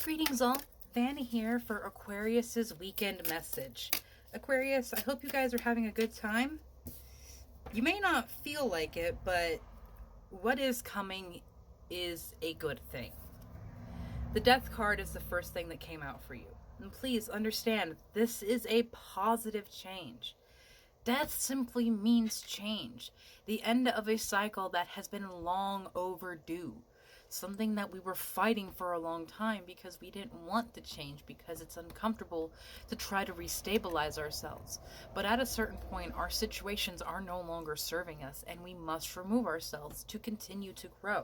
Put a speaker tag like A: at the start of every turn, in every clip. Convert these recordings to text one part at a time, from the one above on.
A: Greetings all, Fanny here for Aquarius's weekend message. Aquarius, I hope you guys are having a good time. You may not feel like it, but what is coming is a good thing. The Death card is the first thing that came out for you. And please understand, this is a positive change. Death simply means change. The end of a cycle that has been long overdue. Something that we were fighting for a long time because we didn't want to change because it's uncomfortable to try to restabilize ourselves. But at a certain point, our situations are no longer serving us and we must remove ourselves to continue to grow.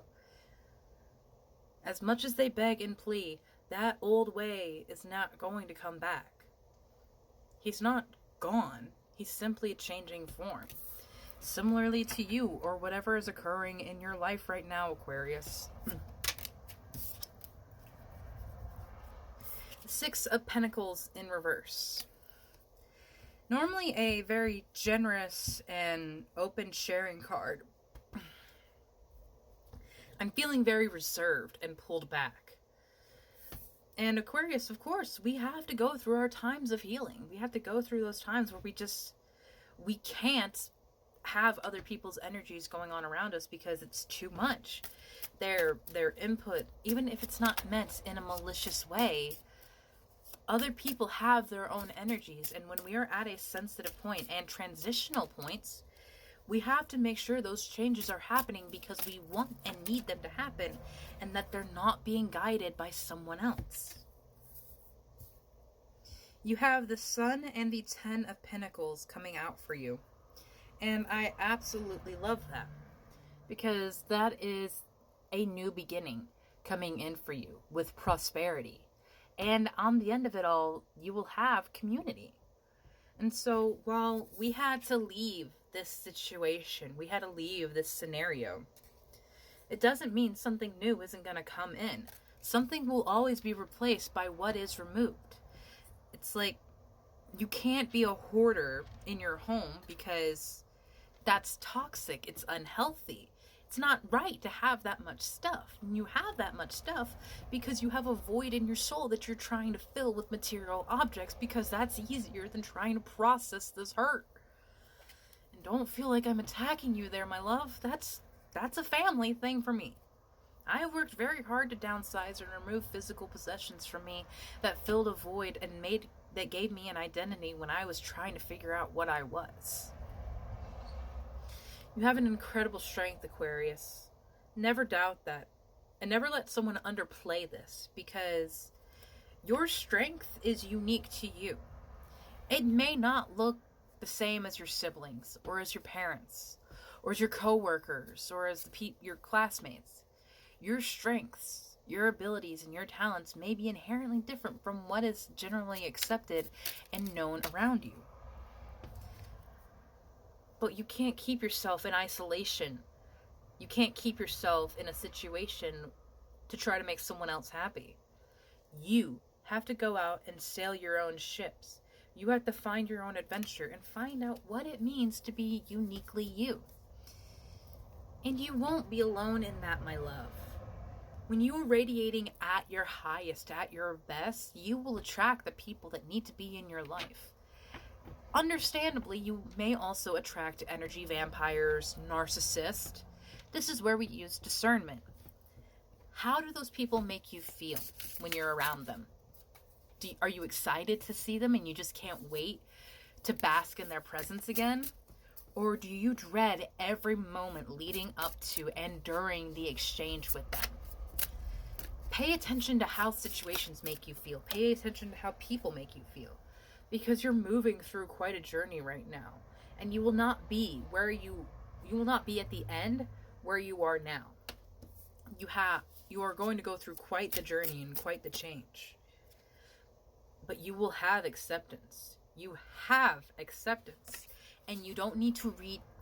A: As much as they beg and plead, that old way is not going to come back. He's not gone. He's simply changing form. Similarly to you or whatever is occurring in your life right now, Aquarius. Six of Pentacles in reverse. Normally a very generous and open sharing card. I'm feeling very reserved and pulled back. And Aquarius, of course, we have to go through our times of healing. We have to go through those times where we can't have other people's energies going on around us because it's too much. Their input, even if it's not meant in a malicious way, other people have their own energies. And when we are at a sensitive point and transitional points, we have to make sure those changes are happening because we want and need them to happen and that they're not being guided by someone else. You have the Sun and the Ten of Pentacles coming out for you. And I absolutely love that because that is a new beginning coming in for you with prosperity. And on the end of it all, you will have community. And so while we had to leave this situation, we had to leave this scenario, it doesn't mean something new isn't going to come in. Something will always be replaced by what is removed. It's like you can't be a hoarder in your home because that's toxic. It's unhealthy. It's not right to have that much stuff. And you have that much stuff because you have a void in your soul that you're trying to fill with material objects because that's easier than trying to process this hurt. And don't feel like I'm attacking you there, my love. That's a family thing for me. I have worked very hard to downsize and remove physical possessions from me that filled a void and that gave me an identity when I was trying to figure out what I was. You have an incredible strength, Aquarius. Never doubt that. And never let someone underplay this because your strength is unique to you. It may not look the same as your siblings or as your parents or as your coworkers or as your classmates. Your strengths, your abilities, and your talents may be inherently different from what is generally accepted and known around you. But you can't keep yourself in isolation. You can't keep yourself in a situation to try to make someone else happy. You have to go out and sail your own ships. You have to find your own adventure and find out what it means to be uniquely you. And you won't be alone in that, my love. When you are radiating at your highest, at your best, you will attract the people that need to be in your life. Understandably, you may also attract energy vampires, narcissists. This is where we use discernment. How do those people make you feel when you're around them? Are you excited to see them and you just can't wait to bask in their presence again? Or do you dread every moment leading up to and during the exchange with them? Pay attention to how situations make you feel. Pay attention to how people make you feel. Because you're moving through quite a journey right now. And you will not be you will not be at the end where you are now. You are going to go through quite the journey and quite the change. But you will have acceptance. You have acceptance. And you don't need to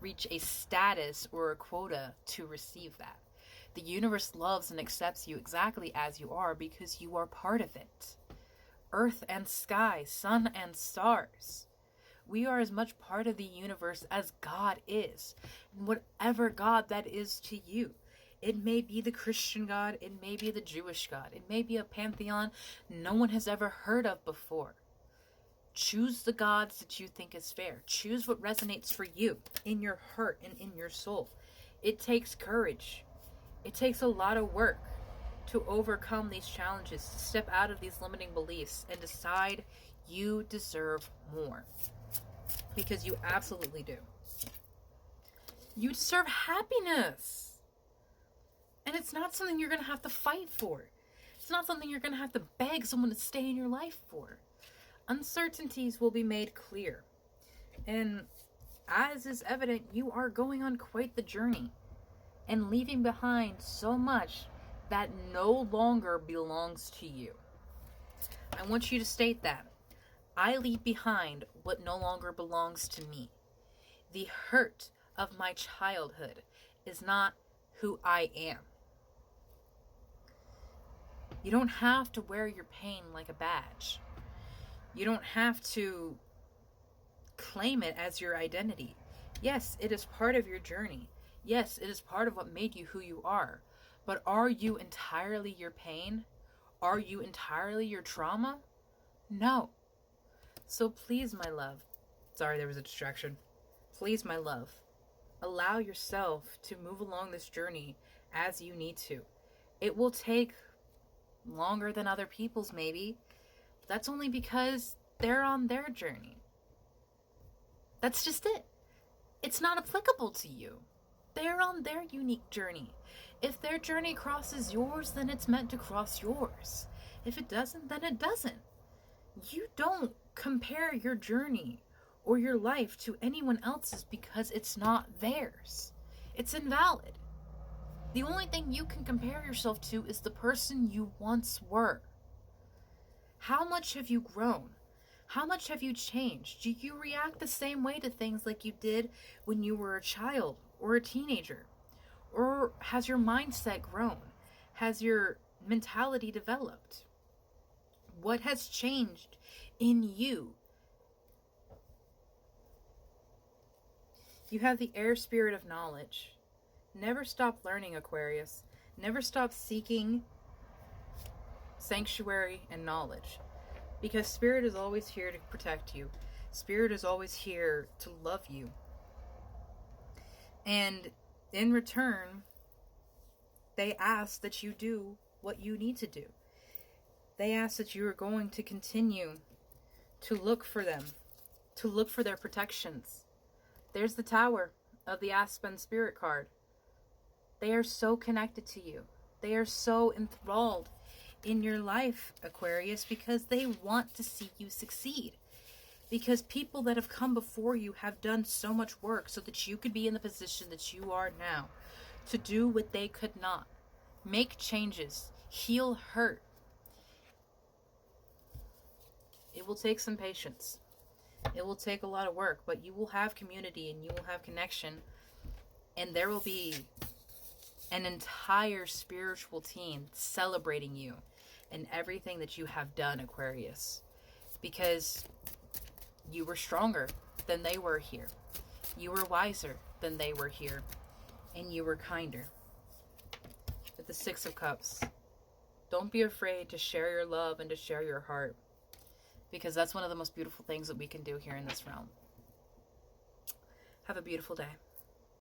A: reach a status or a quota to receive that. The universe loves and accepts you exactly as you are because you are part of it. Earth and sky, sun and stars. We are as much part of the universe as God is. And whatever God that is to you. It may be the Christian God. It may be the Jewish God. It may be a pantheon no one has ever heard of before. Choose the gods that you think is fair. Choose what resonates for you in your heart and in your soul. It takes courage. It takes a lot of work to overcome these challenges, to step out of these limiting beliefs and decide you deserve more. Because you absolutely do. You deserve happiness. And it's not something you're going to have to fight for. It's not something you're going to have to beg someone to stay in your life for. Uncertainties will be made clear. And as is evident, you are going on quite the journey and leaving behind so much that no longer belongs to you. I want you to state that. I leave behind what no longer belongs to me. The hurt of my childhood is not who I am. You don't have to wear your pain like a badge. You don't have to claim it as your identity. Yes, it is part of your journey. Yes, it is part of what made you who you are. But are you entirely your pain? Are you entirely your trauma? No. So please, my love. Sorry, there was a distraction. Please, my love. Allow yourself to move along this journey as you need to. It will take longer than other people's, maybe. That's only because they're on their journey. That's just it. It's not applicable to you. They're on their unique journey. If their journey crosses yours, then it's meant to cross yours. If it doesn't, then it doesn't. You don't compare your journey or your life to anyone else's because it's not theirs. It's invalid. The only thing you can compare yourself to is the person you once were. How much have you grown? How much have you changed? Do you react the same way to things like you did when you were a child or a teenager? Or has your mindset grown? Has your mentality developed? What has changed in you? You have the air spirit of knowledge. Never stop learning, Aquarius. Never stop seeking sanctuary and knowledge. Because Spirit is always here to protect you. Spirit is always here to love you. And in return, they ask that you do what you need to do. They ask that you are going to continue to look for them, to look for their protections. There's the Tower of the Aspen Spirit card. They are so connected to you. They are so enthralled in your life, Aquarius, because they want to see you succeed. Because people that have come before you have done so much work so that you could be in the position that you are now, to do what they could not. Make changes. Heal hurt. It will take some patience. It will take a lot of work, but you will have community and you will have connection. And there will be an entire spiritual team celebrating you and everything that you have done, Aquarius. Because you were stronger than they were here. You were wiser than they were here. And you were kinder. With the Six of Cups. Don't be afraid to share your love and to share your heart. Because that's one of the most beautiful things that we can do here in this realm. Have a beautiful day.